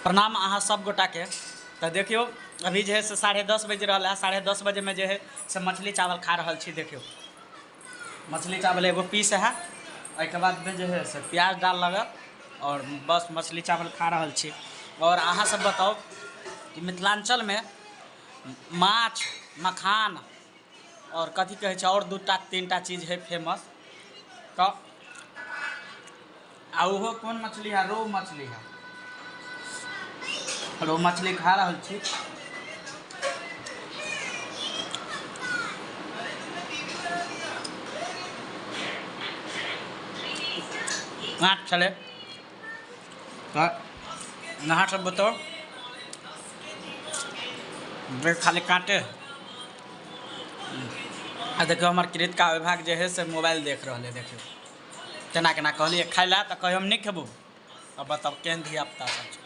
प्रणाम अहाँ सब गोटा के। तो देखियो अभी जो है से 10:30 बज रहा है। 10:30 बजे में जो है से मछली चावल खा रहा छी। देखियो मछली चावल एगो पीस है, के बाद में जो है से प्याज डाल लगा और बस मछली चावल खा रहा छी। और अहाँ सब बताओ कि मिथिलांचल में माछ मखान और कथी कहे छै और 2-3टा चीज है फेमस। तो वो कौन मछली है? रोहू मछली है। रोहू मछली खा रहा छी। काट चले तो नहा सब बताओ खाली काटे। देखियो हमार कृत का विभाग जो है से मोबाइल देख रहा है। देखियो केना केना कहलिए खाई ला तो कहियो हम नहीं खेबू। अब बताओ केहन धिया पुता सब।